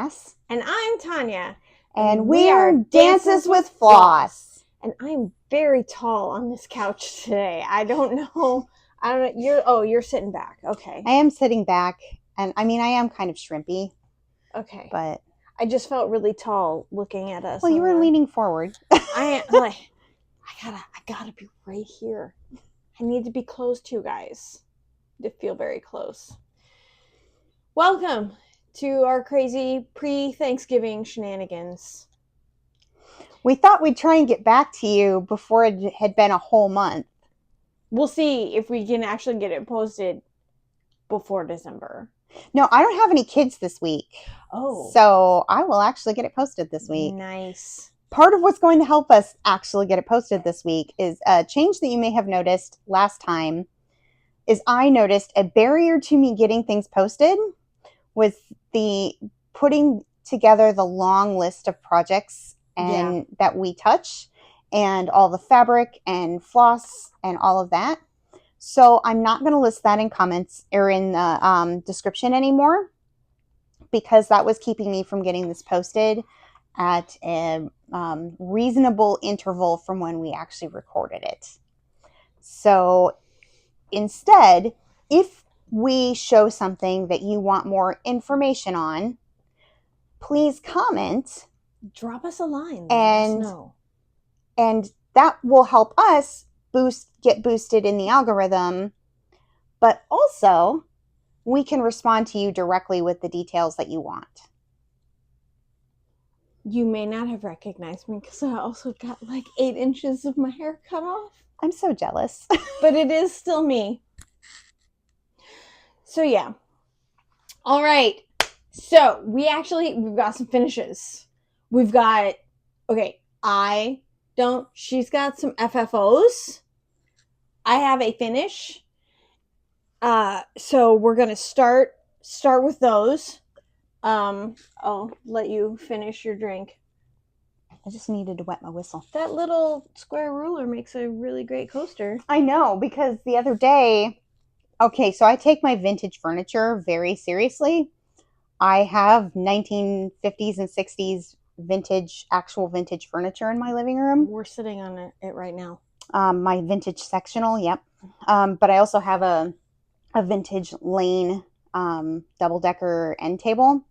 Floss. And I'm Tanya. And we are Dances with Floss. And I'm very tall on this couch today. I don't know. You're sitting back. Okay. I am sitting back, and I am kind of shrimpy. Okay. But I just felt really tall looking at us. Well, you were leaning forward. I gotta be right here. I need to be close to you guys. To feel very close. Welcome to our crazy pre-Thanksgiving shenanigans. We thought we'd try and get back to you before it had been a whole month. We'll see if we can actually get it posted before December. No, I don't have any kids this week. Oh. So I will actually get it posted this week. Nice. Part of what's going to help us actually get it posted this week is a change that you may have noticed last time. Is I noticed a barrier to me getting things posted was the putting together the long list of projects and that we touch and all the fabric and floss and all of that. So I'm not going to list that in comments or in the description anymore because that was keeping me from getting this posted at a reasonable interval from when we actually recorded it. So instead, if we show something that you want more information on, please comment. Drop us a line. Let us know. And that will help us get boosted in the algorithm. But also, we can respond to you directly with the details that you want. You may not have recognized me because I also got like 8 inches of my hair cut off. I'm so jealous. But it is still me. So yeah. All right. So we've got some finishes. We've got, she's got some FFOs. I have a finish. So we're going to start with those. I'll let you finish your drink. I just needed to wet my whistle. That little square ruler makes a really great coaster. I know, because the other day, so I take my vintage furniture very seriously. I have 1950s and 60s actual vintage furniture in my living room. We're sitting on it right now. My vintage sectional, yep. But I also have a vintage Lane double-decker end table.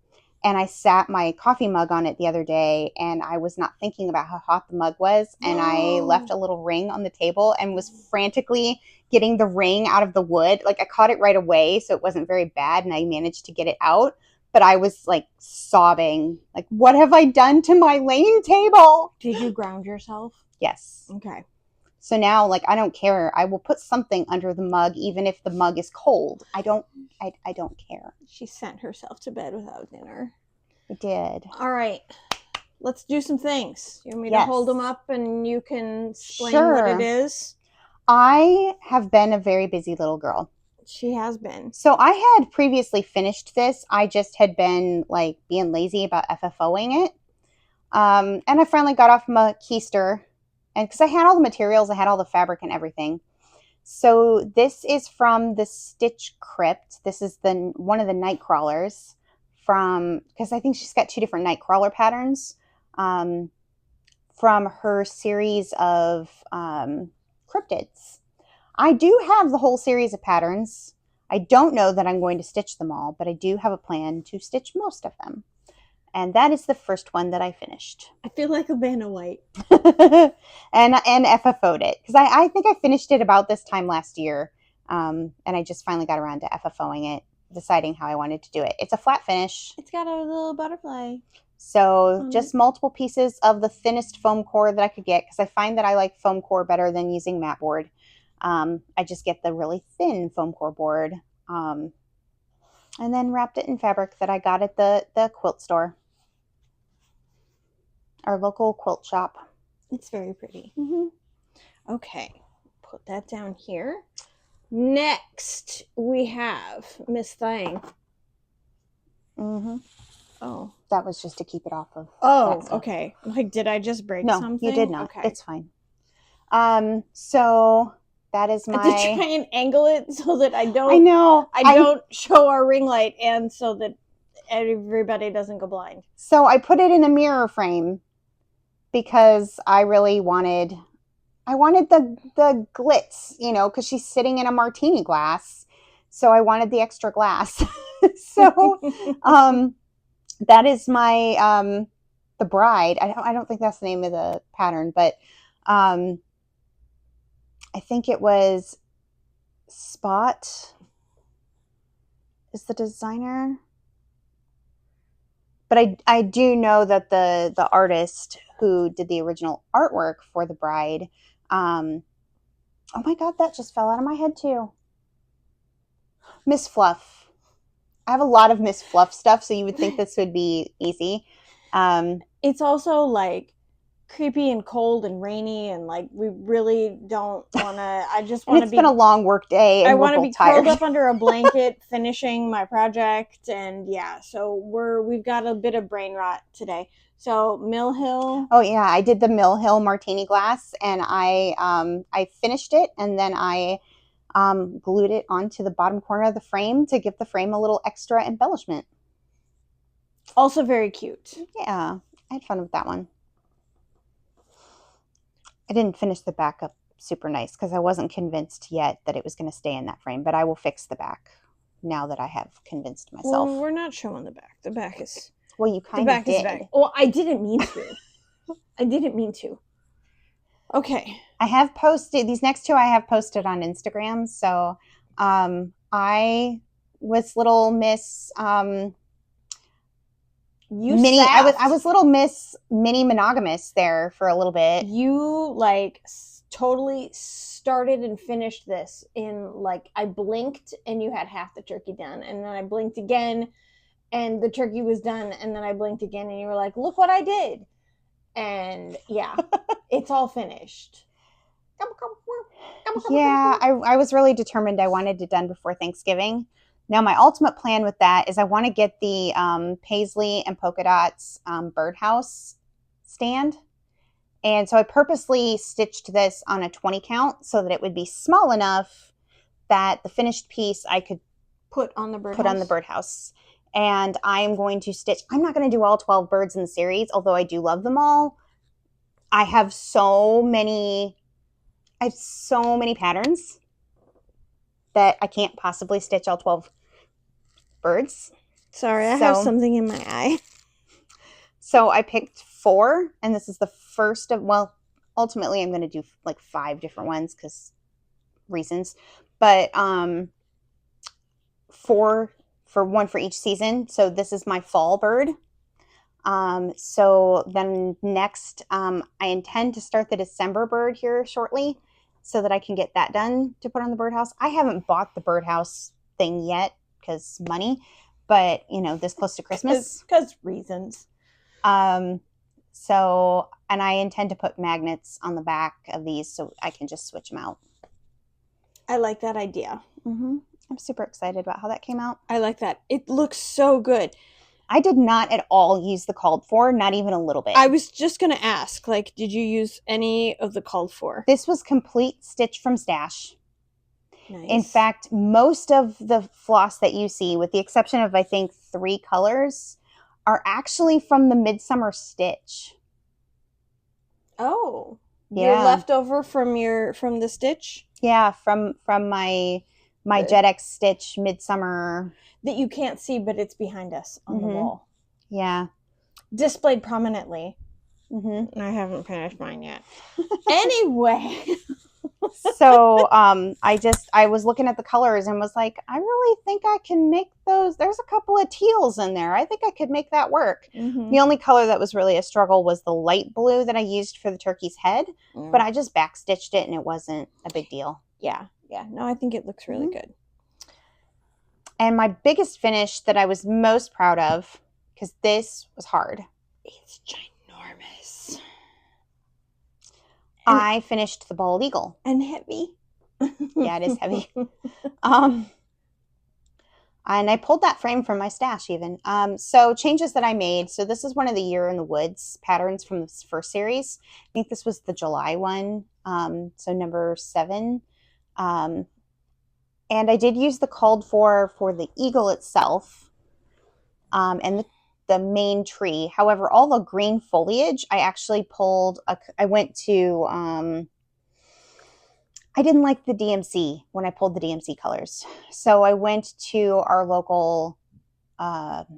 And I sat my coffee mug on it the other day, and I was not thinking about how hot the mug was. And I left a little ring on the table and was frantically getting the ring out of the wood. Like, I caught it right away, so it wasn't very bad, and I managed to get it out. But I was, like, sobbing. Like, what have I done to my Lane table? Did you ground yourself? Yes. Okay. So now, like, I don't care. I will put something under the mug, even if the mug is cold. I don't care. She sent herself to bed without dinner. I did. All right. Let's do some things. You want me to hold them up and you can explain what it is? I have been a very busy little girl. She has been. So I had previously finished this. I just had been, like, being lazy about FFOing it. And I finally got off my keister. And because I had all the materials, I had all the fabric and everything. So this is from the Stitch Crypt. This is one of the night crawlers because I think she's got 2 different night crawler patterns from her series of cryptids. I do have the whole series of patterns. I don't know that I'm going to stitch them all, but I do have a plan to stitch most of them. And that is the first one that I finished. I feel like a Vanna White. and FFO'd it. Because I think I finished it about this time last year. And I just finally got around to FFOing it, deciding how I wanted to do it. It's a flat finish. It's got a little butterfly. So just multiple pieces of the thinnest foam core that I could get. Because I find that I like foam core better than using mat board. I just get the really thin foam core board. And then wrapped it in fabric that I got at the quilt store. Our local quilt shop. It's very pretty. Mm-hmm. Okay. Put that down here. Next, we have Miss Thang. Mm-hmm. Oh. That was just to keep it off of. Oh, okay. Like, did I just break something? No, you did not. Okay. It's fine. So that is my... I have to try and angle it so that I don't... I know. I don't show our ring light and so that everybody doesn't go blind. So I put it in a mirror frame because I really wanted the glitz, because she's sitting in a martini glass. So I wanted the extra glass. So that is my the bride. I don't think that's the name of the pattern, but I think it was Spot is the designer. But I do know that the artist who did the original artwork for the bride, oh my God, that just fell out of my head too. Miss Fluff. I have a lot of Miss Fluff stuff, so you would think this would be easy. It's also like creepy and cold and rainy, and like we really don't want to. I just want to be. It's been a long work day, and I want to be curled up under a blanket, finishing my project, and yeah. So we've got a bit of brain rot today. So Mill Hill. Oh yeah, I did the Mill Hill martini glass, and I finished it, and then I glued it onto the bottom corner of the frame to give the frame a little extra embellishment. Also very cute. Yeah, I had fun with that one. I didn't finish the back up super nice because I wasn't convinced yet that it was going to stay in that frame, but I will fix the back now that I have convinced myself. Well, we're not showing the back. The back is... Well, you kind of did. Back. Well, I didn't mean to. I didn't mean to. Okay. I have posted, these next two I have posted on Instagram, so I was little Miss... I was little Miss Mini Monogamous there for a little bit. You like totally started and finished this in like I blinked and you had half the turkey done, and then I blinked again and the turkey was done, and then I blinked again and you were like, "Look what I did!" And yeah, it's all finished. Yeah, I was really determined. I wanted it done before Thanksgiving. Now, my ultimate plan with that is I want to get the paisley and polka dots birdhouse stand. And so I purposely stitched this on a 20 count so that it would be small enough that the finished piece I could put on the birdhouse. And I'm going to stitch, I'm not going to do all 12 birds in the series, although I do love them all. I have so many patterns that I can't possibly stitch all 12 birds. Sorry, I have something in my eye. So I picked 4, and this is the first of, well, ultimately I'm going to do like 5 different ones because reasons, but 4 for one for each season. So this is my fall bird. So then next, I intend to start the December bird here shortly so that I can get that done to put on the birdhouse. I haven't bought the birdhouse thing yet because money, but this close to Christmas. Because reasons. So, and I intend to put magnets on the back of these so I can just switch them out. I like that idea. Mm-hmm. I'm super excited about how that came out. I like that. It looks so good. I did not at all use the called for, not even a little bit. I was just going to ask, like, did you use any of the called for? This was complete stitch from stash. Nice. In fact, most of the floss that you see, with the exception of, I think, 3 colors, are actually from the Midsummer Stitch. Oh. Yeah. Your leftover from the stitch? Yeah, from my Jet X Stitch Midsummer. That you can't see, but it's behind us on the wall. Yeah. Displayed prominently. Mm-hmm. I haven't finished mine yet. Anyway. So I was looking at the colors and was like, I really think I can make those. There's a couple of teals in there. I think I could make that work. Mm-hmm. The only color that was really a struggle was the light blue that I used for the turkey's head, but I just backstitched it and it wasn't a big deal. Yeah. No, I think it looks really good. And my biggest finish that I was most proud of, because this was hard. It's ginormous. I finished the bald eagle. And heavy. Yeah, it is heavy. And I pulled that frame from my stash even. So changes that I made. So this is one of the Year in the Woods patterns from the first series. I think this was the July one. So number 7. And I did use the called for the eagle itself. and the main tree. However, all the green foliage, I actually pulled. I went to. I didn't like the DMC when I pulled the DMC colors, so I went to our local LNS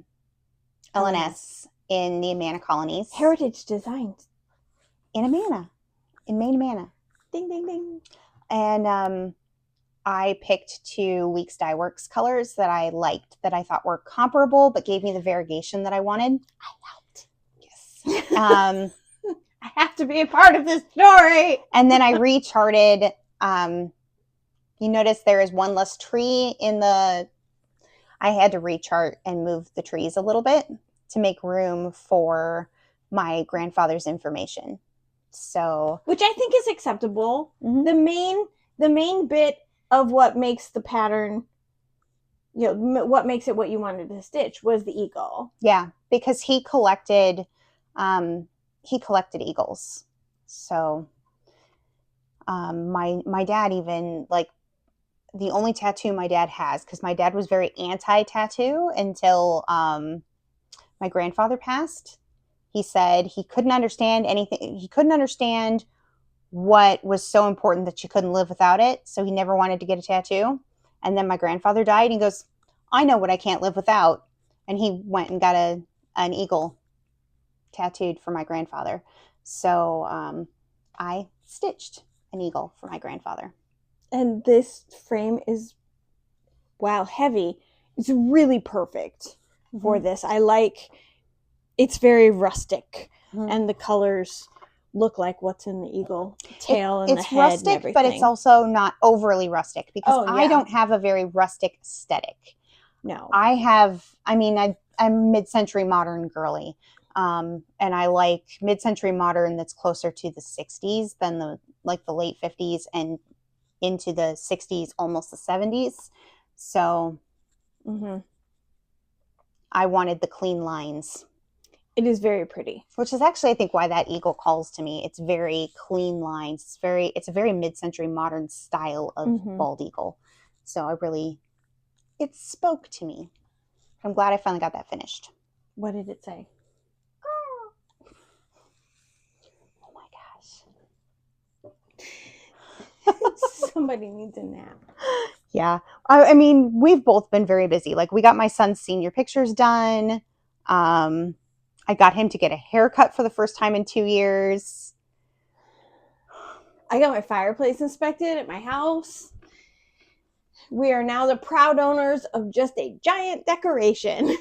in the Amana colonies. Heritage Designs. In Maine, Amana. Ding, ding, ding. And I picked 2 Weeks Dye Works colors that I liked, that I thought were comparable, but gave me the variegation that I wanted. I helped. Yes. I have to be a part of this story. And then I recharted. You notice there is one less tree in the... I had to rechart and move the trees a little bit to make room for my grandfather's information. So, which I think is acceptable. Mm-hmm. The main bit of what makes the pattern, what makes it what you wanted to stitch was the eagle. Yeah, because he collected eagles. So, my dad even, like, the only tattoo my dad has, because my dad was very anti-tattoo until my grandfather passed. He said he couldn't understand anything. He couldn't understand what was so important that you couldn't live without it. So he never wanted to get a tattoo. And then my grandfather died, and he goes, I know what I can't live without. And he went and got an eagle tattooed for my grandfather. So I stitched an eagle for my grandfather. And this frame is, wow, heavy. It's really perfect for this. I like, it's very rustic, and the colors look like what's in the eagle tail and the head. It's rustic, and everything. But it's also not overly rustic, because I don't have a very rustic aesthetic. No. I'm mid-century modern girly. And I like mid-century modern that's closer to the 60s than the late 50s and into the 60s, almost the 70s. So I wanted the clean lines. It is very pretty. Which is actually, I think, why that eagle calls to me. It's very clean lines. It's a very mid-century modern style of bald eagle. So it spoke to me. I'm glad I finally got that finished. What did it say? Oh my gosh. Somebody needs a nap. Yeah. I mean, we've both been very busy. Like, we got my son's senior pictures done. I got him to get a haircut for the first time in 2 years. I got my fireplace inspected at my house. We are now the proud owners of just a giant decoration.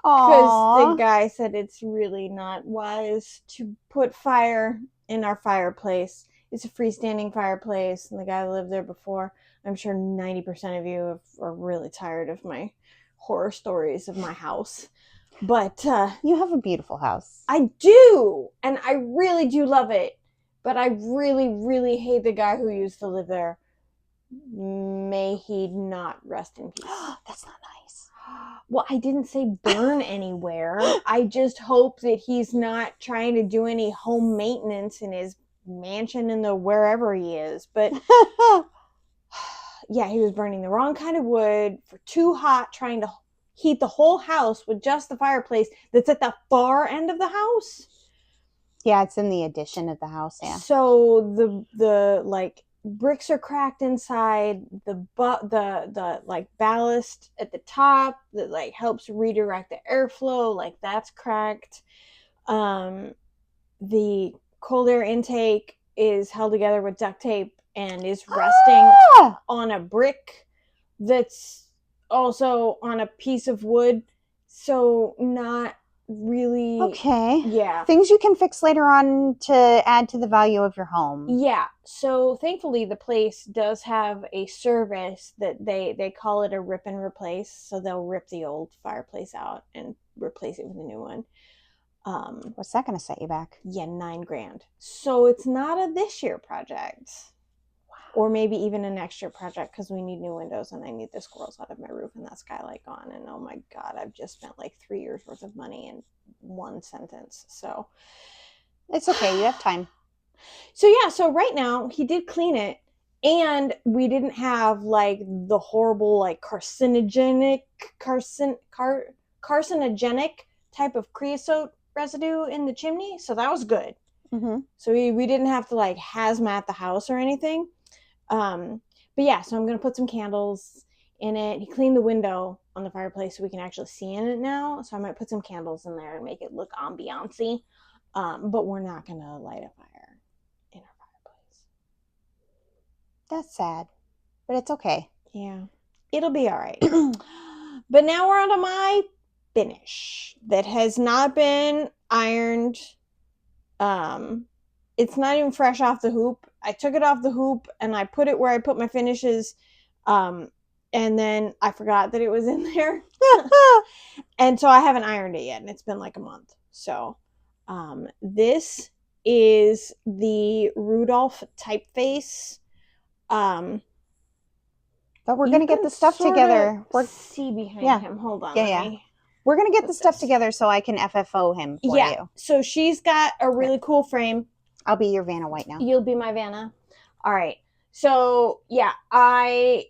Because the guy said it's really not wise to put fire in our fireplace. It's a freestanding fireplace, and the guy that lived there before, I'm sure 90% of you are really tired of my horror stories of my house. But you have a beautiful house. I do, and I really do love it. But I really, really hate the guy who used to live there. May he not rest in peace. That's not nice. Well, I didn't say burn anywhere. I just hope that he's not trying to do any home maintenance in his mansion in the wherever he is. But yeah, he was burning the wrong kind of wood for too hot, trying to heat the whole house with just the fireplace that's at the far end of the house. Yeah, it's in the addition of the house. Yeah. So the like bricks are cracked inside. The like ballast at the top that like helps redirect the airflow, like that's cracked. The cold air intake is held together with duct tape and is resting on a brick that's also on a piece of wood. So not really. Okay. Yeah. Things you can fix later on to add to the value of your home. Yeah. So thankfully the place does have a service that they call it a rip and replace. So they'll rip the old fireplace out and replace it with a new one. What's that going to set you back? Yeah, $9,000. So it's not a this year project. Wow. Or maybe even a next year project, because we need new windows and I need the squirrels out of my roof and that skylight gone. And oh my God, I've just spent like 3 years worth of money in one sentence. So it's okay. You have time. So yeah, so right now he did clean it, and we didn't have like the horrible like carcinogenic carcinogenic type of creosote residue in the chimney, so that was good. Mm-hmm. So we didn't have to like hazmat the house or anything. But yeah, so I'm gonna put some candles in it. He cleaned the window on the fireplace so we can actually see in it now. So I might put some candles in there and make it look ambiance-y. But we're not gonna light a fire in our fireplace. That's sad, but it's okay. Yeah, it'll be all right. But now we're on to my finish that has not been ironed. It's not even fresh off the hoop. I took it off the hoop and I put it where I put my finishes. And then I forgot that it was in there. And so I haven't ironed it yet, and it's been like a month. So this is the Rudolph typeface. But we're going to get the stuff together. We're see behind him. Hold on. Yeah. We're going to get the stuff together so I can FFO him for you. So she's got a really cool frame. I'll be your Vanna White now. You'll be my Vanna. All right. So, yeah, I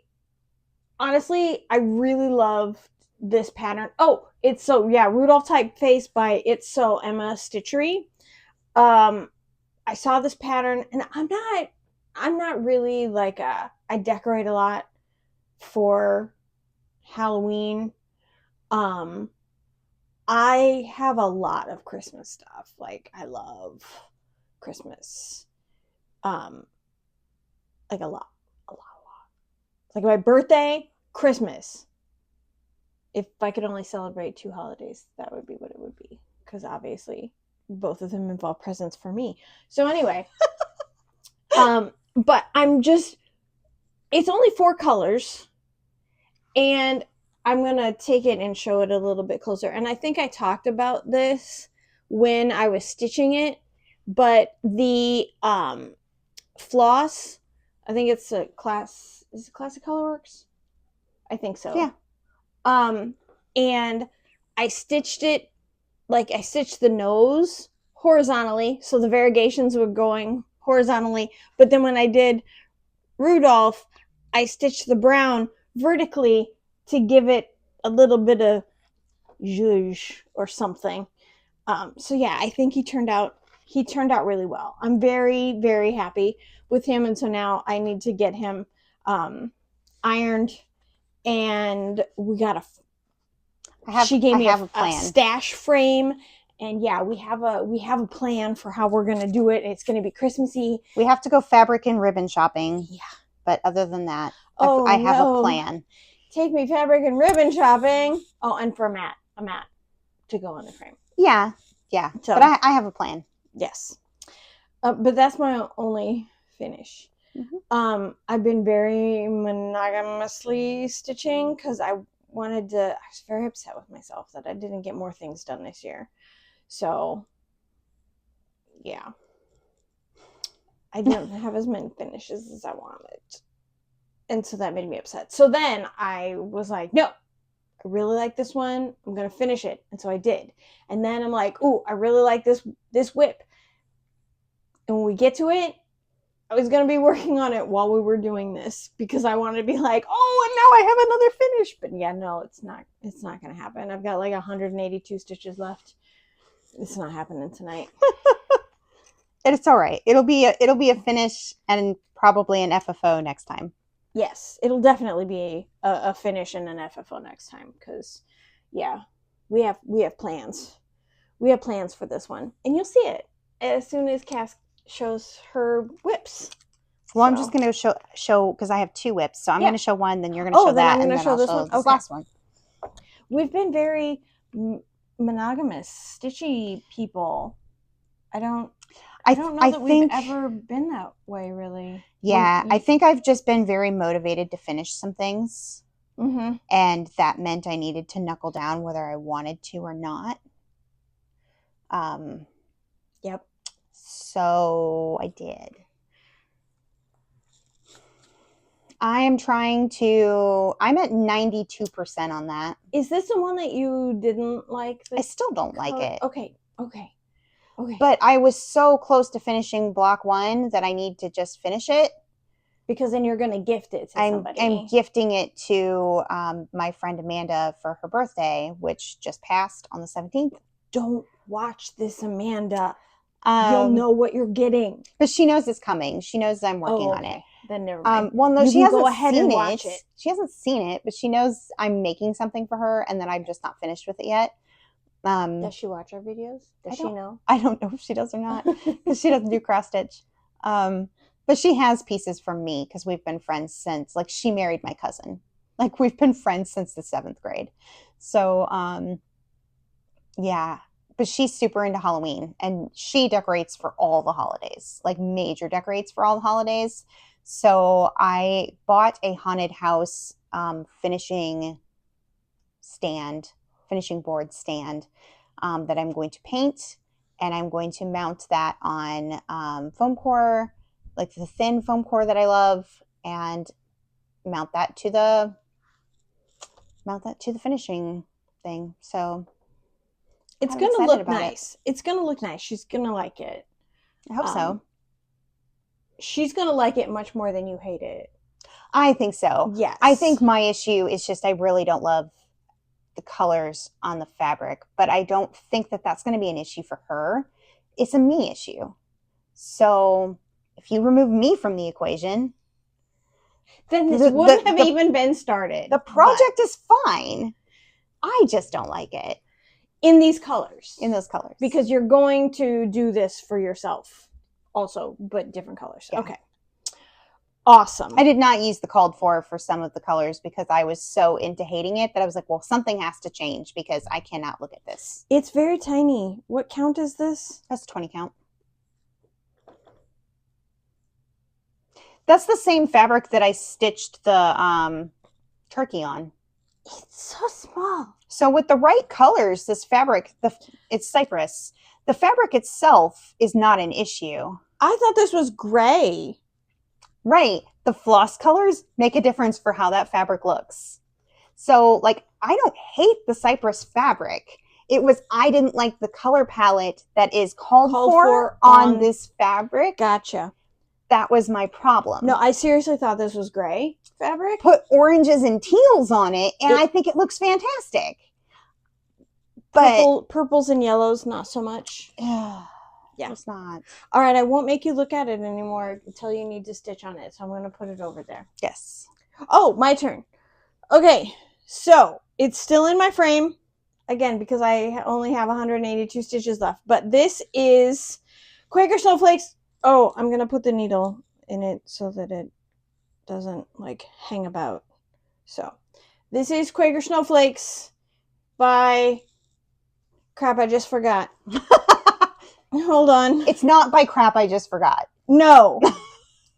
really love this pattern. Oh, it's so, yeah, Rudolph Typeface by It's So Emma Stitchery. I saw this pattern, and I'm not really like I decorate a lot for Halloween. I have a lot of Christmas stuff. Like, I love Christmas. Like a lot. Like my birthday, Christmas. If I could only celebrate 2 holidays, that would be what it would be. Because obviously, both of them involve presents for me. So anyway, but it's only 4 colors. And I'm going to take it and show it a little bit closer. And I think I talked about this when I was stitching it. But the floss, I think it's a class. Is it Classic Colorworks? I think so. Yeah. And I stitched it, like I stitched the nose horizontally, so the variegations were going horizontally. But then when I did Rudolph, I stitched the brown vertically to give it a little bit of zhuzh or something. So yeah, I think he turned out really well. I'm very, very happy with him, and so now I need to get him ironed, and we got she gave me a stash frame, and yeah, we have a plan for how we're gonna do it. It's gonna be Christmassy. We have to go fabric and ribbon shopping. Yeah, but other than that, I have a plan. Take me fabric and ribbon shopping. Oh, and for a mat to go on the frame. Yeah. So, but I have a plan. Yes, but that's my only finish. Mm-hmm. I've been very monogamously stitching because I was very upset with myself that I didn't get more things done this year. So, yeah. I didn't have as many finishes as I wanted. And so that made me upset. So then I was like, no, I really like this one. I'm going to finish it. And so I did. And then I'm like, ooh, I really like this whip. And when we get to it, I was going to be working on it while we were doing this because I wanted to be like, oh, and now I have another finish. But yeah, no, it's not going to happen. I've got like 182 stitches left. It's not happening tonight. It's all right. It'll be a finish and probably an FFO next time. Yes, it'll definitely be a finish and an FFO next time because, yeah, we have plans. We have plans for this one, and you'll see it as soon as Cass shows her whips. Well, I'm just going to show because I have 2 whips, so I'm going to show one, then you're going to show that, and then I'll show this last one. We've been very monogamous, stitchy people. I don't know that we've ever been that way, really. Yeah, I think I've just been very motivated to finish some things. Mm-hmm. And that meant I needed to knuckle down whether I wanted to or not. Yep. So I did. I'm at 92% on that. Is this the one that you didn't like? I still don't like it. Okay. But I was so close to finishing block 1 that I need to just finish it. Because then you're going to gift it to somebody. I'm gifting it to my friend Amanda for her birthday, which just passed on the 17th. Don't watch this, Amanda. You'll know what you're getting. But she knows it's coming. She knows I'm working on it. Then never mind. Well, no, you she can hasn't go ahead seen and watch it. She hasn't seen it, but she knows I'm making something for her, and that I'm just not finished with it yet. Does she watch our videos? Does she know? I don't know if she does or not, because she doesn't do cross stitch. But she has pieces from me because we've been friends since, like, she married my cousin. Like, we've been friends since the 7th grade. So, yeah. But she's super into Halloween, and she decorates for all the holidays, like major decorates for all the holidays. So I bought a haunted house finishing board stand that I'm going to paint, and I'm going to mount that on foam core, like the thin foam core that I love, and mount that to the finishing thing. So it's going to look nice. It's going to look nice. She's going to like it. I hope so. She's going to like it much more than you hate it. I think so. Yes. I think my issue is just I really don't love the colors on the fabric, but I don't think that that's going to be an issue for her. It's a me issue. So if you remove me from the equation, then this wouldn't have even been started. The project is fine. I just don't like it. In these colors. In those colors. Because you're going to do this for yourself also, but different colors. Yeah. Okay. Awesome. I did not use the called for some of the colors because I was so into hating it that I was like, well, something has to change because I cannot look at this. It's very tiny. What count is this? That's 20 count. That's the same fabric that I stitched the turkey on. It's so small. So with the right colors, this fabric, it's cypress. The fabric itself is not an issue. I thought this was gray. Right. The floss colors make a difference for how that fabric looks. So, like, I don't hate the cypress fabric. It was I didn't like the color palette that is called for on this fabric. Gotcha. That was my problem. No, I seriously thought this was gray fabric. Put oranges and teals on it, and I think it looks fantastic. But purples and yellows, not so much. Yeah, it's not. All right, I won't make you look at it anymore until you need to stitch on it. So I'm going to put it over there. Yes. Oh, my turn. Okay, so it's still in my frame. Again, because I only have 182 stitches left. But this is Quaker Snowflakes. Oh, I'm going to put the needle in it so that it doesn't, like, hang about. So, this is Quaker Snowflakes by... Crap, I just forgot. Hold on. It's not by crap I just forgot. No.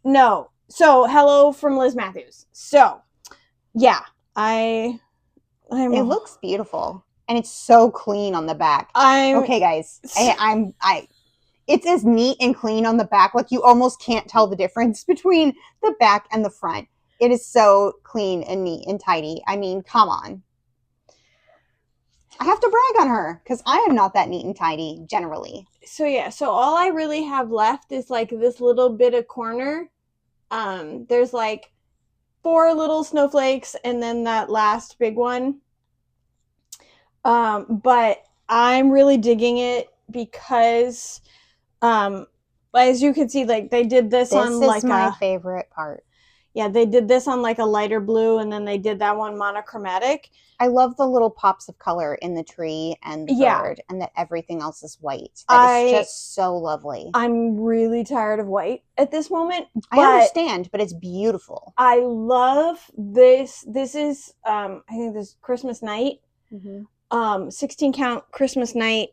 No. So, hello from Liz Matthews. So, yeah. It looks beautiful. And it's so clean on the back. Okay, guys. It's as neat and clean on the back. Like, you almost can't tell the difference between the back and the front. It is so clean and neat and tidy. I mean, come on. I have to brag on her because I am not that neat and tidy generally. So yeah, so all I really have left is like this little bit of corner. There's like 4 little snowflakes and then that last big one. But I'm really digging it because, as you can see, like they did this on like This is my favorite part. Yeah, they did this on like a lighter blue and then they did that one monochromatic. I love the little pops of color in the tree and the bird and that everything else is white. That is just so lovely. I'm really tired of white at this moment. I understand, but it's beautiful. I love this. This is, I think this is Christmas Night. Mm-hmm. 16 count Christmas Night.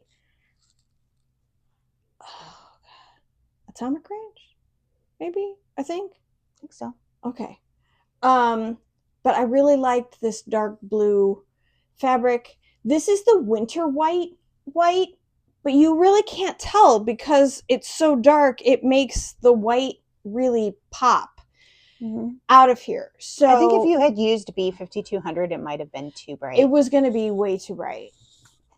Oh, God. Atomic Ranch? Maybe? I think so. Okay. But I really liked this dark blue fabric. This is the winter white, but you really can't tell because it's so dark. It makes the white really pop out of here. So I think if you had used B5200, it might have been too bright. It was going to be way too bright.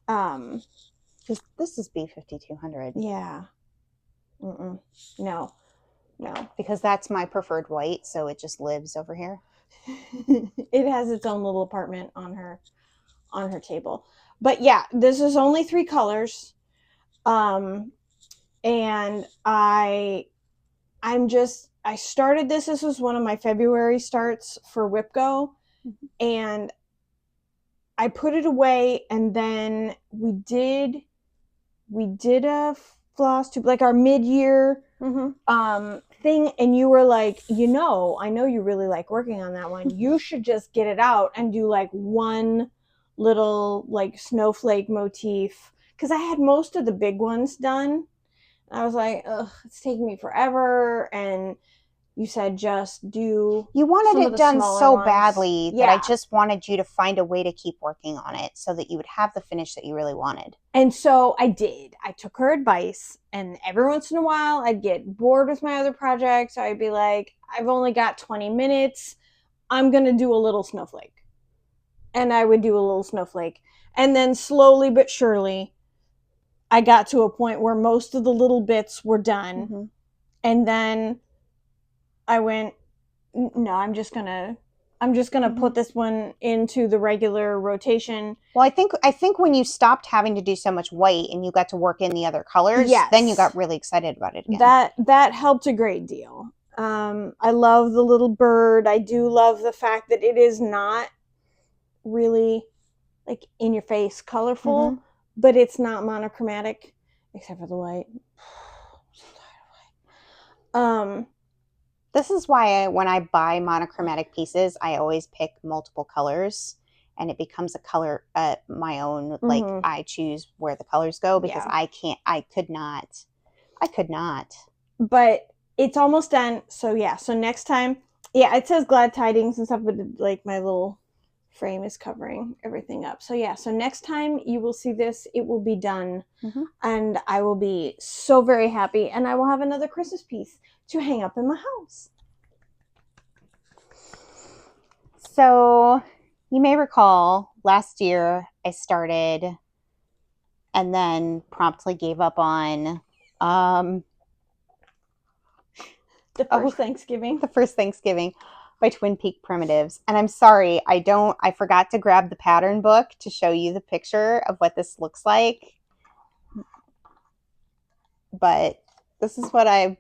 Because this is B5200. Yeah. No. No. Because that's my preferred white, so it just lives over here. It has its own little apartment on her table. But yeah, this is only 3 colors. And I started this. This was one of my February starts for WIPGO, and I put it away, and then we did a Flosstube, like our mid-year thing, and you were like, I know you really like working on that one. You should just get it out and do like one little like snowflake motif, because I had most of the big ones done. I was like, ugh, it's taking me forever. And you said just do. You wanted it done so badly that I Yeah. just wanted you to find a way to keep working on it so that you would have the finish that you really wanted. And so I did. I took her advice, and every once in a while I'd get bored with my other projects. So I'd be like, I've only got 20 minutes. I'm going to do a little snowflake. And I would do a little snowflake. And then slowly but surely, I got to a point where most of the little bits were done. And then I went, no, I'm just gonna put this one into the regular rotation. Well, I think when you stopped having to do so much white and you got to work in the other colors, then you got really excited about it again. That helped a great deal. I love the little bird. I do love the fact that it is not really like in your face colorful, but it's not monochromatic except for the white. This is why when I buy monochromatic pieces, I always pick multiple colors, and it becomes a color my own. Like I choose where the colors go, because I could not. But it's almost done. So yeah. So next time, it says glad tidings and stuff, but like my little frame is covering everything up. So yeah. So next time you will see this, it will be done, and I will be so very happy, and I will have another Christmas piece to hang up in my house. So you may recall last year I started and then promptly gave up on the first Thanksgiving. The first Thanksgiving by Twin Peak Primitives. And I'm sorry, I forgot to grab the pattern book to show you the picture of what this looks like. But this is what it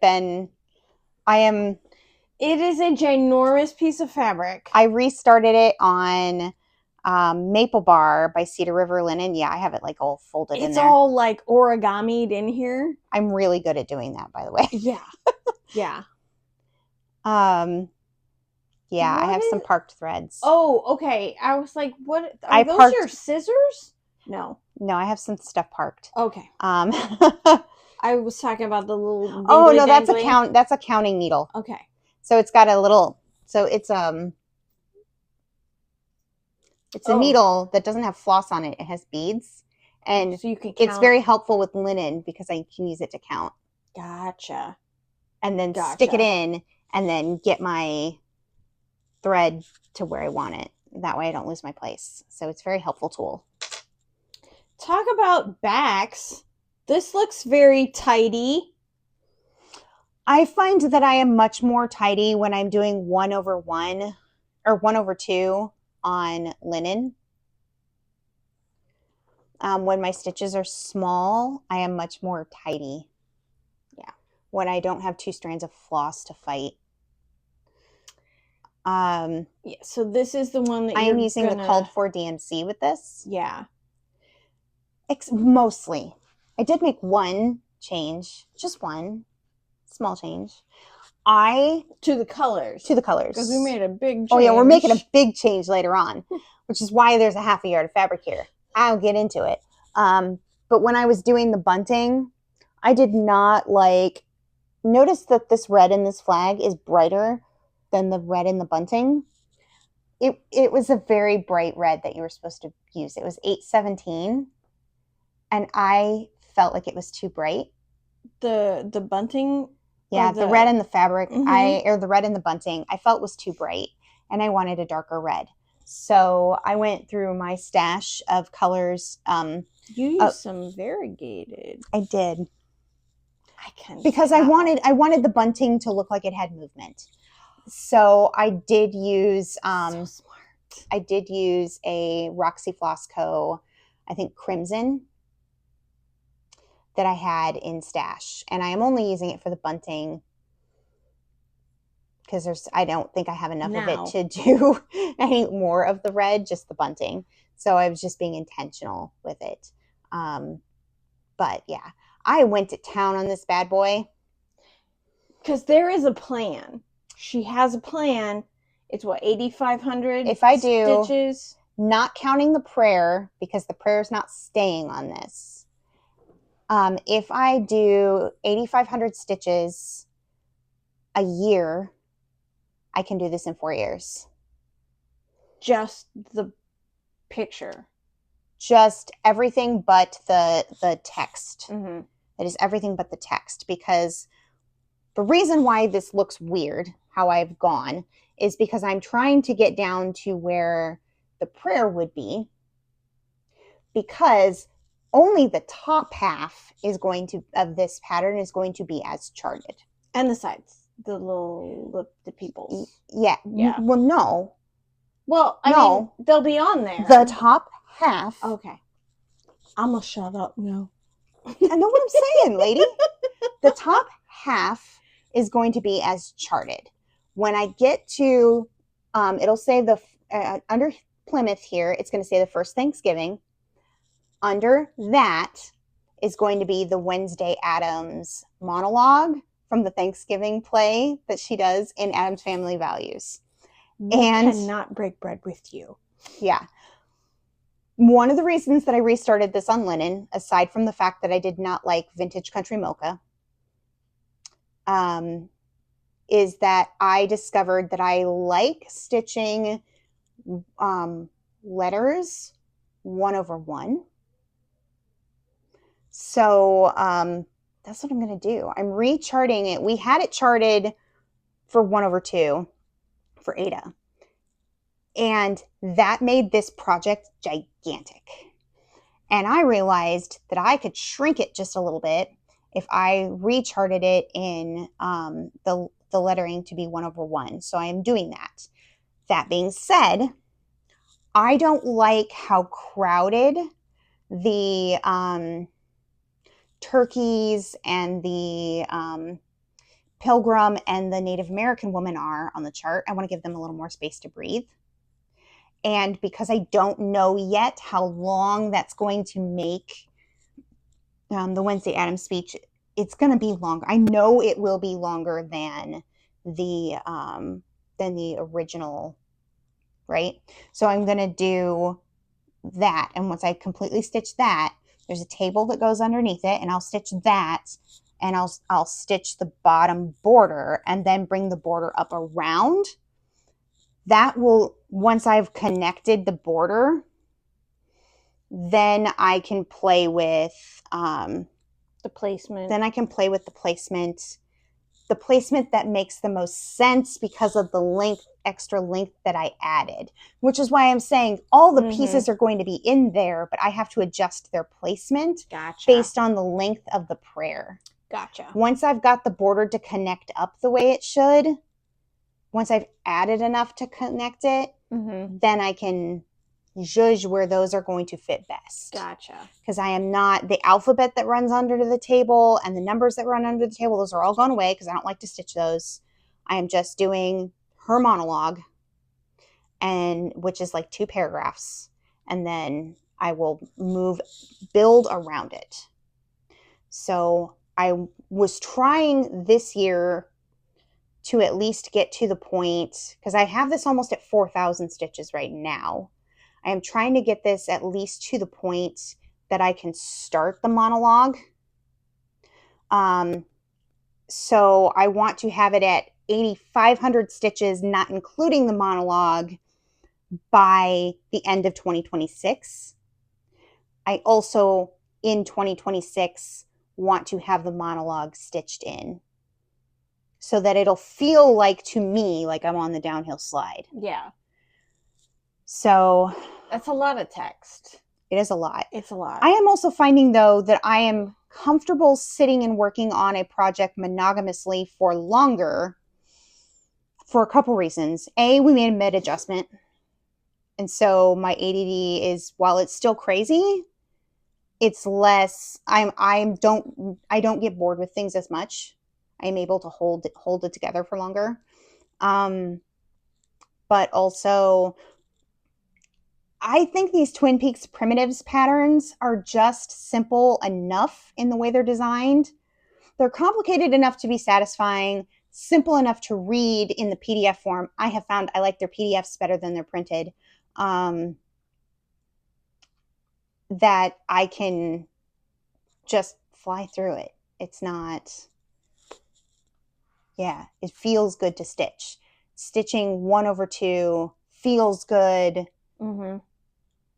is a ginormous piece of fabric. I restarted it on Maple Bar by Cedar River Linen. Yeah, I have it like all folded in there. It's all like origami'd in here. I'm really good at doing that, by the way. Yeah. Yeah. Yeah, I have some parked threads. Oh, okay. I was like, what? Are those your scissors? No. No, I have some stuff parked. Okay. I was talking about the little. Oh no, that's a counting needle. Okay. So it's got a little. So it's a needle that doesn't have floss on it. It has beads, and so you can count. It's very helpful with linen because I can use it to count. Gotcha. And then stick it in, and then get my thread to where I want it. That way I don't lose my place. So it's a very helpful tool. Talk about backs. This looks very tidy. I find that I am much more tidy when I'm doing 1/1 or 1/2 on linen. When my stitches are small, I am much more tidy. Yeah. When I don't have 2 strands of floss to fight. Yeah, so this is the one that I am using the called for DMC with this. Yeah. Mostly. I did make one change, just one small change. To the colors. Because we made a big change. Oh yeah, we're making a big change later on, which is why there's a half a yard of fabric here. I'll get into it. But when I was doing the bunting, I did not notice that this red in this flag is brighter than the red in the bunting. It was a very bright red that you were supposed to use. It was 817, and I felt like it was too bright. The bunting. Yeah, the red in the fabric, or the red in the bunting, I felt was too bright, and I wanted a darker red. So I went through my stash of colors. You used some variegated. I did. I can because I wanted the bunting to look like it had movement. So I did use so smart. I did use a Roxy Floss Co. I think Crimson that I had in stash, and I am only using it for the bunting because I don't think I have enough of it to do any more of the red, just the bunting. So I was just being intentional with it. But yeah, I went to town on this bad boy. Because there is a plan. She has a plan. It's what, 8,500 if I do, stitches? Not counting the prayer, because the prayer is not staying on this. If I do 8,500 stitches a year, I can do this in 4 years. Just the picture. Just everything but the text. Mm-hmm. It is everything but the text, because the reason why this looks weird, how I've gone, is because I'm trying to get down to where the prayer would be, because only the top half of this pattern is going to be as charted. And the sides, the peoples. Yeah. Well, no. Well, I mean, they'll be on there. The top half. Okay. I'm going to shut up now. I know what I'm saying, lady. The top half is going to be as charted. When I get to, it'll say under Plymouth here, it's going to say the first Thanksgiving. Under that is going to be the Wednesday Addams monologue from the Thanksgiving play that she does in Addams Family Values. And cannot break bread with you. Yeah. One of the reasons that I restarted this on linen, aside from the fact that I did not like vintage country mocha, is that I discovered that I like stitching letters 1/1. So that's what I'm going to do. I'm recharting it. We had it charted for 1/2 for Ada. And that made this project gigantic. And I realized that I could shrink it just a little bit if I recharted it in the lettering to be 1/1. So I am doing that. That being said, I don't like how crowded the turkeys and the pilgrim and the Native American woman are on the chart. I want to give them a little more space to breathe. And because I don't know yet how long that's going to make the Wednesday Addams speech, it's going to be longer. I know it will be longer than the original, right? So I'm going to do that. And once I completely stitch that, there's a table that goes underneath it, and I'll stitch that, and I'll stitch the bottom border and then bring the border up around. That will, once I've connected the border, then I can play with the placement. Then I can play with the placement that makes the most sense because of the extra length that I added, which is why I'm saying all the pieces are going to be in there, but I have to adjust their placement based on the length of the prayer. Gotcha. Once I've got the border to connect up the way it should, once I've added enough to connect it, then I can judge where those are going to fit best. Gotcha. Because I am not, the alphabet that runs under the table and the numbers that run under the table, those are all gone away because I don't like to stitch those. I am just doing her monologue, and which is like 2 paragraphs, and then I will build around it. So I was trying this year to at least get to the point, because I have this almost at 4,000 stitches right now. I am trying to get this at least to the point that I can start the monologue. So I want to have it at 8,500 stitches, not including the monologue, by the end of 2026. I also, in 2026, want to have the monologue stitched in, so that it'll feel like, to me, like I'm on the downhill slide. Yeah. So that's a lot of text. It is a lot. It's a lot. I am also finding, though, that I am comfortable sitting and working on a project monogamously for longer for a couple reasons. A, we made a mid adjustment. And so my ADD is, while it's still crazy, it's less, I don't get bored with things as much. I'm able to hold it together for longer. But also, I think these Twin Peaks primitives patterns are just simple enough in the way they're designed. They're complicated enough to be satisfying, simple enough to read in the PDF form. I have found I like their PDFs better than their printed. That I can just fly through it. It's not, it feels good to stitch. Stitching 1/2 feels good. Mm-hmm.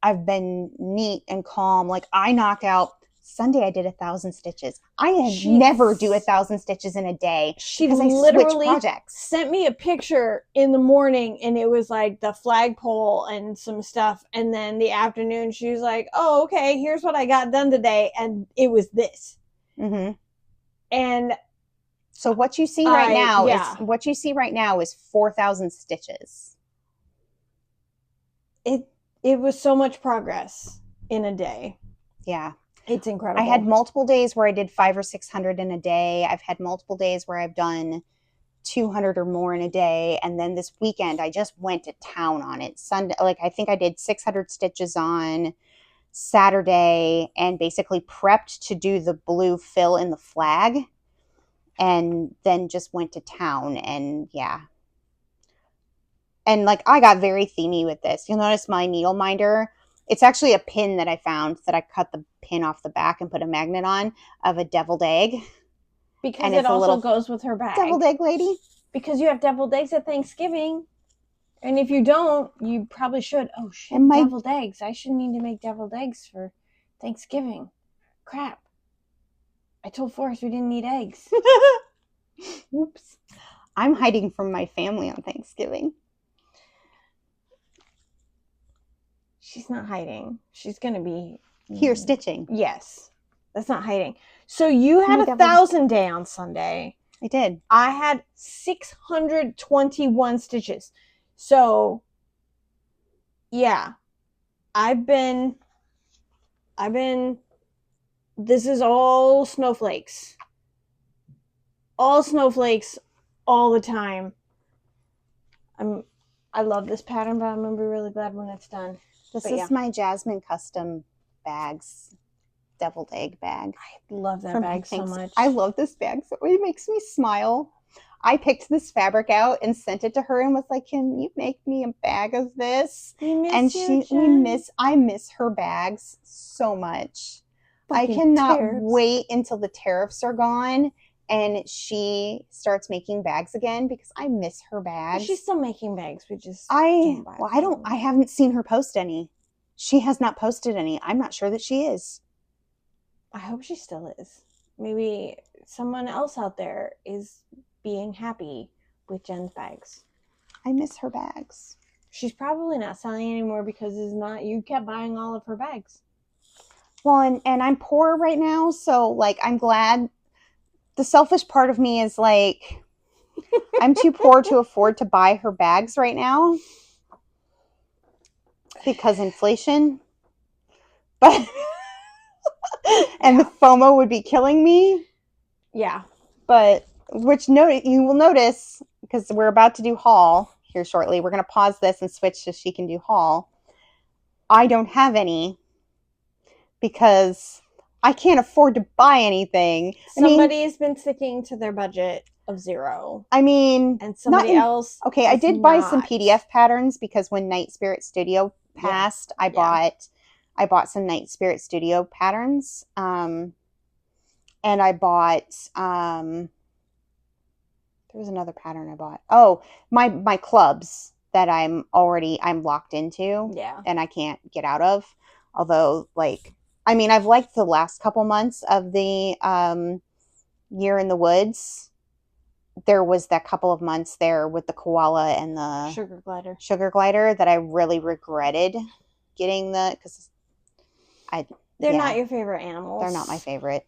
I've been neat and calm. Like, I knocked out Sunday. I did 1,000 stitches. I never do 1,000 stitches in a day. She because literally I switch projects. Sent me a picture in the morning, and it was like the flagpole and some stuff. And then the afternoon, she was like, "Oh, okay. Here's what I got done today," and it was this. Mm-hmm. And so what you see right now is 4,000 stitches. It was so much progress in a day. Yeah. It's incredible. I had multiple days where I did 500 or 600 in a day. I've had multiple days where I've done 200 or more in a day. And then this weekend, I just went to town on it. Sunday, like, I think I did 600 stitches on Saturday and basically prepped to do the blue fill in the flag. And then just went to town, and and like, I got very themey with this. You'll notice my needle minder, it's actually a pin that I found that I cut the pin off the back and put a magnet on of a deviled egg. Because and it also goes with her bag. Deviled egg lady. Because you have deviled eggs at Thanksgiving. And if you don't, you probably should. Oh, shit, deviled eggs. I should need to make deviled eggs for Thanksgiving. Crap. I told Forrest we didn't need eggs. Oops. I'm hiding from my family on Thanksgiving. She's not hiding. She's going to be here stitching. Yes. That's not hiding. So you had 1,000 day on Sunday. I did. I had 621 stitches. So, yeah. I've been, this is all snowflakes. All snowflakes all the time. I love this pattern, but I'm going to be really glad when it's done. This is my Jasmine Custom Bags deviled egg bag. I love that bag so much. I love this bag. So it makes me smile. I picked this fabric out and sent it to her and was like, "Can you make me a bag of this?" I miss her bags so much. I cannot wait until the tariffs are gone and she starts making bags again, because I miss her bags. She's still making bags. I haven't seen her post any. She has not posted any. I'm not sure that she is. I hope she still is. Maybe someone else out there is being happy with Jen's bags. I miss her bags. She's probably not selling anymore because you kept buying all of her bags. Well, and I'm poor right now, so like, I'm glad. The selfish part of me is like, I'm too poor to afford to buy her bags right now because inflation. But and the FOMO would be killing me. Yeah. But you will notice, because we're about to do haul here shortly. We're going to pause this and switch so she can do haul. I don't have any because I can't afford to buy anything. Somebody has been sticking to their budget of 0. I mean, and somebody else. Okay, I did buy some PDF patterns because when Night Spirit Studio passed, I bought some Night Spirit Studio patterns. And I bought there was another pattern I bought. Oh, my clubs that I'm locked into. Yeah. And I can't get out of. Although, like, I mean, I've liked the last couple months of the Year in the Woods. There was that couple of months there with the koala and the sugar glider that I really regretted getting because They're yeah, not your favorite animals. they're not my favorite.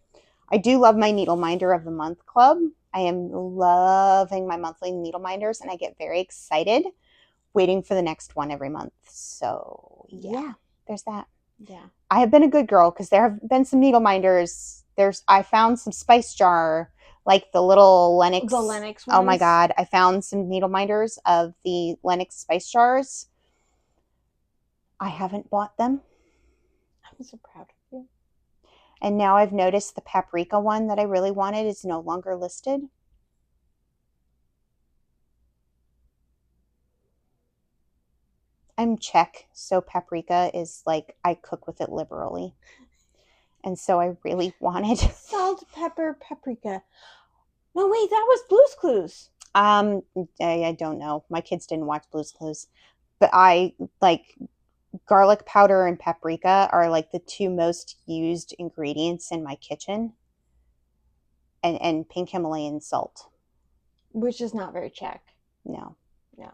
I do love my Needle Minder of the Month club. I am loving my monthly needle minders, and I get very excited waiting for the next one every month. So yeah, there's that. Yeah. I have been a good girl because there have been some needle minders. I found some spice jar, like the little Lennox. The Lennox ones. Oh my God. I found some needle minders of the Lennox spice jars. I haven't bought them. I'm so proud of you. And now I've noticed the paprika one that I really wanted is no longer listed. I'm Czech, so paprika is like I cook with it liberally. And so I really wanted salt, pepper, paprika. No, wait, that was Blue's Clues. I don't know. My kids didn't watch Blue's Clues, but I like garlic powder and paprika are like the two most used ingredients in my kitchen, and pink Himalayan salt. Which is not very Czech. No. No.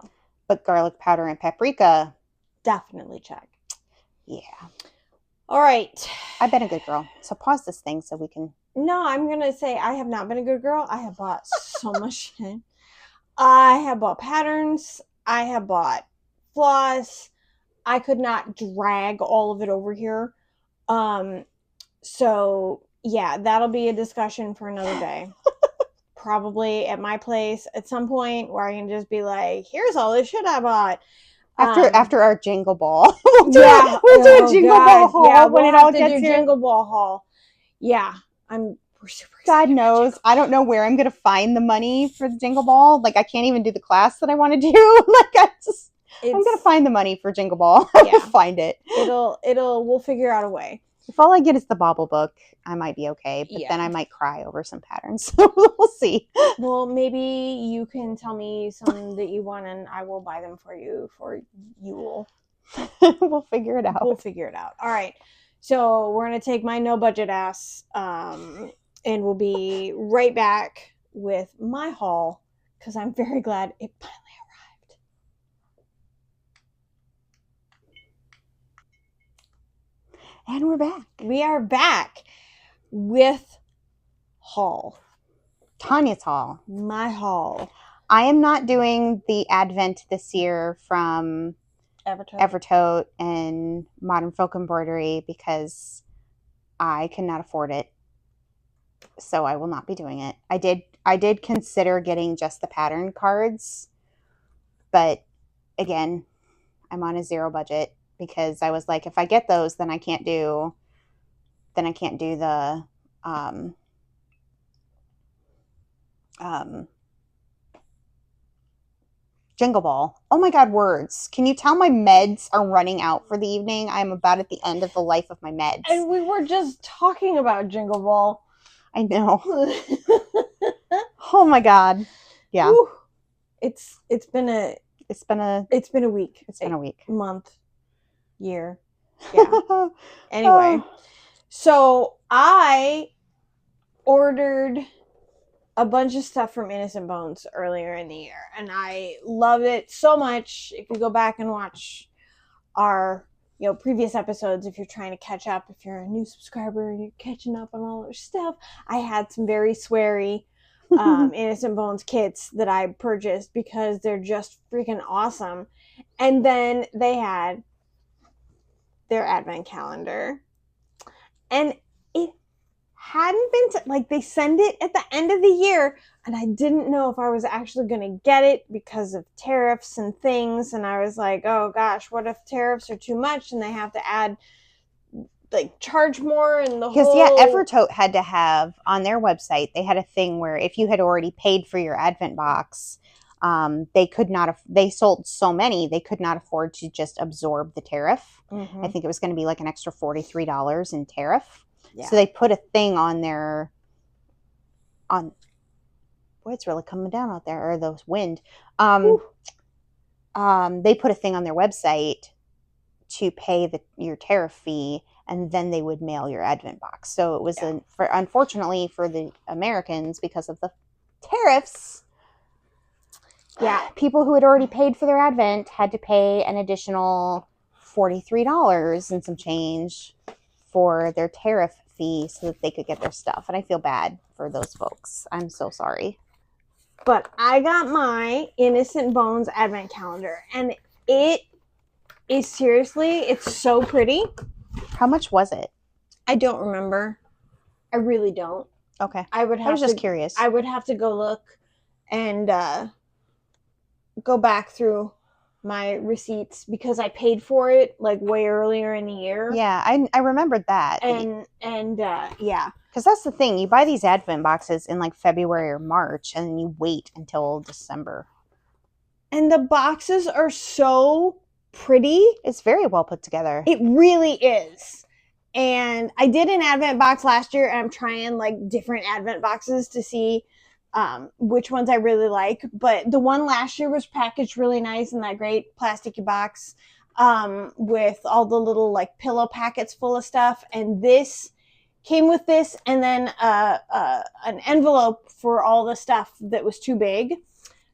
But garlic powder and paprika. Definitely Czech. Yeah. All right. I've been a good girl. So pause this thing so we can. No, I'm going to say I have not been a good girl. I have bought so much shit. I have bought patterns. I have bought floss. I could not drag all of it over here. So yeah, that'll be a discussion for another day. Probably at my place at some point where I can just be like, here's all this shit I bought. After our Jingle Ball. we'll do a Jingle Ball haul when it all gets here. Jingle Ball haul. Yeah, we're super excited. God knows. I don't know where I'm going to find the money for the Jingle Ball. Like, I can't even do the class that I want to do. Like, I'm going to find the money for Jingle Ball. Yeah. Find it. We'll figure out a way. If all I get is the Bobble book, I might be okay. But then I might cry over some patterns. We'll see. Well, maybe you can tell me some that you want and I will buy them for you for Yule. We'll figure it out. All right. So we're going to take my no budget ass and we'll be right back with my haul because I'm very glad it finally arrived. And we're back. We are back with haul. Tanya's haul. My haul. I am not doing the Advent this year from Evertote and Modern Folk Embroidery because I cannot afford it. So I will not be doing it. I did consider getting just the pattern cards, but again, I'm on a zero budget because I was like, if I get those, then I can't do the Jingle Ball. Oh my God, words. Can you tell my meds are running out for the evening? I'm about at the end of the life of my meds. And we were just talking about Jingle Ball. I know. Oh my God. Yeah. Woo. It's been a week. It's been a week. Month. Year. Yeah. Anyway. So I ordered a bunch of stuff from Innocent Bones earlier in the year, and I love it so much. If you go back and watch our previous episodes, if you're trying to catch up, if you're a new subscriber and you're catching up on all their stuff, I had some very sweary Innocent Bones kits that I purchased because they're just freaking awesome. And then they had their advent calendar, and it hadn't been they send it at the end of the year, and I didn't know if I was actually going to get it because of tariffs and things, and I was like, oh gosh, what if tariffs are too much and they have to add charge more and the whole... Because Evertote had to have on their website, they had a thing where if you had already paid for your advent box, they sold so many, they could not afford to just absorb the tariff. Mm-hmm. I think it was going to be like an extra $43 in tariff. Yeah. So they put a thing on boy, it's really coming down out there, or the wind. They put a thing on their website to pay your tariff fee, and then they would mail your advent box. So it was unfortunately for the Americans, because of the tariffs, people who had already paid for their advent had to pay an additional $43 and some change for their tariff fee so that they could get their stuff. And I feel bad for those folks. I'm so sorry. But I got my Innocent Bones advent calendar, and it is seriously, it's so pretty. How much was it? I don't remember. I really don't. Okay. I was just curious. I would have to go look and go back through my receipts because I paid for it like way earlier in the year. Yeah, I remembered that. And yeah. Because that's the thing. You buy these advent boxes in like February or March, and then you wait until December. And the boxes are so pretty. It's very well put together. It really is. And I did an advent box last year, and I'm trying like different advent boxes to see which ones I really like. But the one last year was packaged really nice in that great plasticky box with all the little like pillow packets full of stuff. And this came with this, and then an envelope for all the stuff that was too big.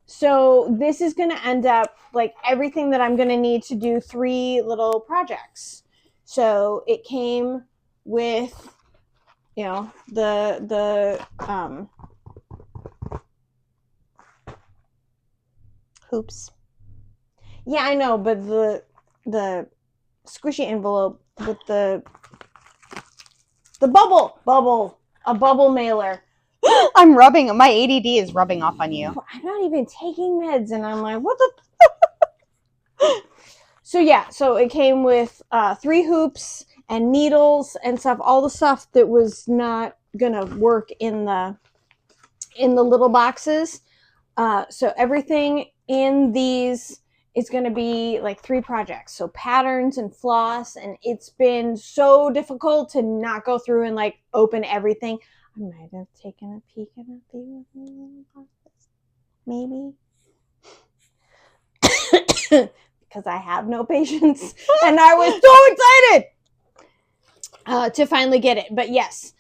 So this is going to end up like everything that I'm going to need to do 3 little projects. So it came with, you know, the hoops. Yeah, I know, but the squishy envelope with the bubble mailer. I'm rubbing, my ADD is rubbing off on you. I'm not even taking meds, and I'm like, what the? So yeah, so it came with 3 hoops and needles and stuff, all the stuff that was not gonna work in the little boxes. So everything in these is gonna be like 3 projects. So patterns and floss, and it's been so difficult to not go through and like open everything. I might have taken a peek at a few of the boxes, maybe. Because I have no patience, and I was so excited to finally get it. But yes,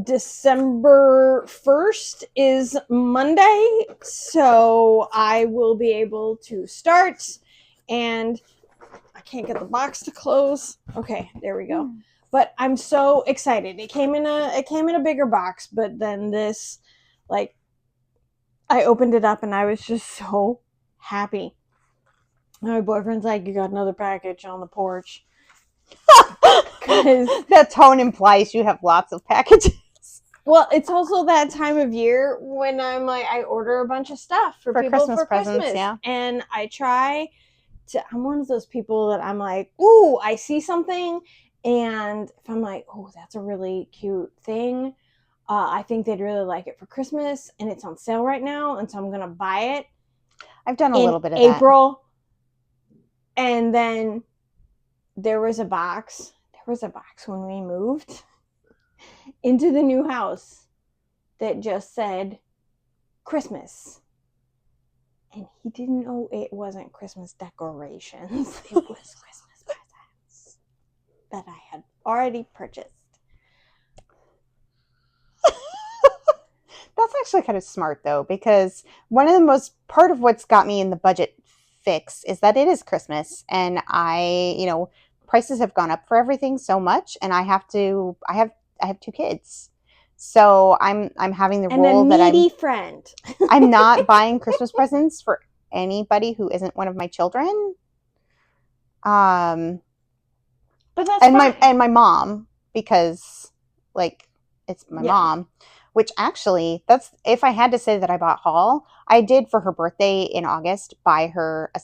December 1st is Monday, so I will be able to start, and I can't get the box to close. Okay, there we go. But I'm so excited. It came in a bigger box, but then this, like, I opened it up and I was just so happy. My boyfriend's like, you got another package on the porch. Because that tone implies you have lots of packages. Well, it's also that time of year when I'm like, I order a bunch of stuff for people Christmas for presents, Christmas. yeah. And I try to, I'm one of those people that I'm like, ooh, I see something. And if I'm like, oh, that's a really cute thing, I think they'd really like it for Christmas. And it's on sale right now. And so I'm going to buy it. I've done a little bit of April. And then there was a box when we moved into the new house that just said Christmas. And he didn't know it wasn't Christmas decorations. It was Christmas presents that I had already purchased. That's actually kind of smart, though, because part of what's got me in the budget fix is that it is Christmas, and prices have gone up for everything so much, and I have 2 kids, so I'm having the rule that I'm not buying Christmas presents for anybody who isn't one of my children. But that's fine. my mom, because like it's my mom. Which actually, that's, if I had to say that I bought Hall, I did for her birthday in August buy her a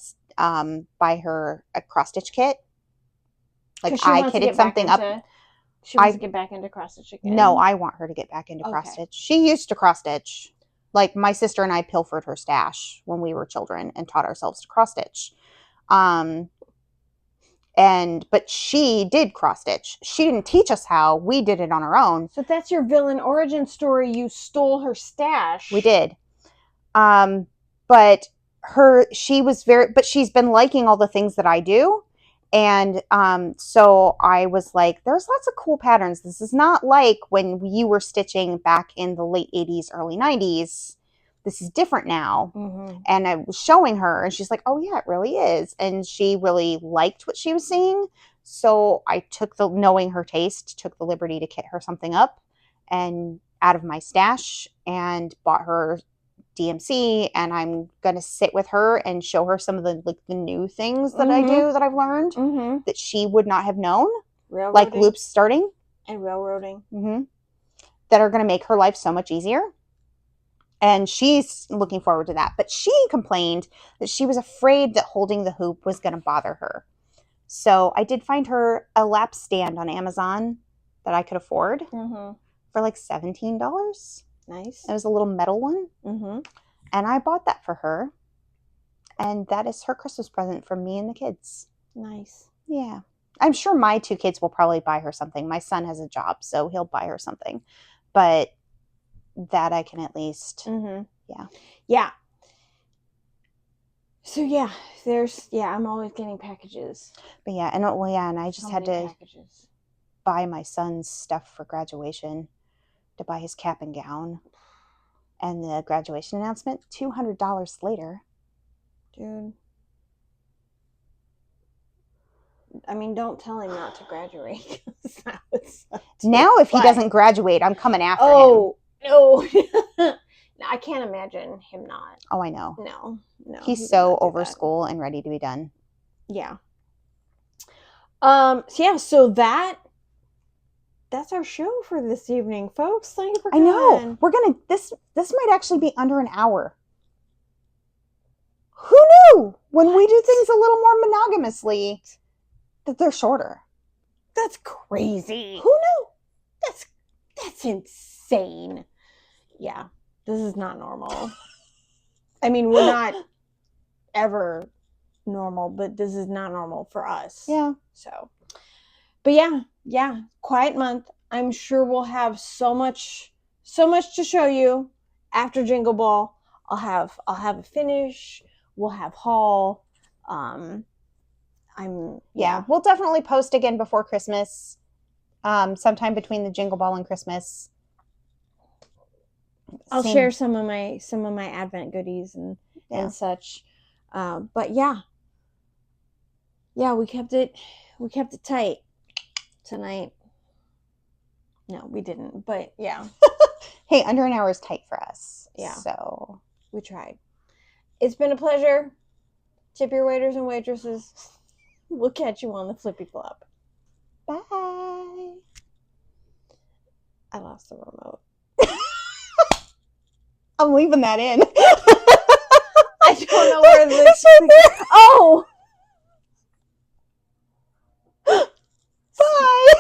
cross stitch kit. Like I kitted something up. She wants to get back into cross stitch again. No, I want her to get back into cross stitch. She used to cross stitch. Like my sister and I pilfered her stash when we were children and taught ourselves to cross stitch. But she did cross stitch. She didn't teach us how. We did it on our own. So that's your villain origin story. You stole her stash. We did. But she's been liking all the things that I do. And so I was like, there's lots of cool patterns. This is not like when you were stitching back in the late 80s, early 90s. This is different now. Mm-hmm. And I was showing her, and she's like, oh yeah, it really is. And she really liked what she was seeing. So I knowing her taste, took the liberty to kit her something up and out of my stash and bought her DMC, and I'm gonna sit with her and show her some of the new things that I do that I've learned that she would not have known, like loop starting and railroading, that are gonna make her life so much easier. And she's looking forward to that. But she complained that she was afraid that holding the hoop was gonna bother her. So I did find her a lap stand on Amazon that I could afford for like $17. Nice. It was a little metal one. And I bought that for her. And that is her Christmas present from me and the kids. Nice. Yeah. I'm sure my 2 kids will probably buy her something. My son has a job, so he'll buy her something. But that I can at least. Yeah. Yeah. So yeah, I'm always getting packages. But yeah, and I just had to buy my son's stuff for graduation, to buy his cap and gown. And the graduation announcement, $200 later. Dude. I mean, don't tell him not to graduate. Now, if he doesn't graduate, I'm coming after him. Oh, no. I can't imagine him not. Oh, I know. No. He's so over school and ready to be done. Yeah. So that's our show for this evening, folks. Thank you for coming. I know. We're gonna this might actually be under an hour. Who knew when we do things a little more monogamously that they're shorter? That's crazy. Who knew? That's insane. Yeah. This is not normal. I mean, we're not ever normal, but this is not normal for us. Yeah. So, but yeah, quiet month. I'm sure we'll have so much to show you after Jingle Ball. I'll have a finish. We'll have haul. We'll definitely post again before Christmas. Sometime between the Jingle Ball and Christmas. I'll share some of my Advent goodies and such. But yeah, we kept it tight tonight. No, we didn't, but yeah. Hey, under an hour is tight for us. Yeah. So we tried. It's been a pleasure. Tip your waiters and waitresses. We'll catch you on the Flippy Flop. Bye. I lost the remote. I'm leaving that in. I don't know where this. Oh. Bye.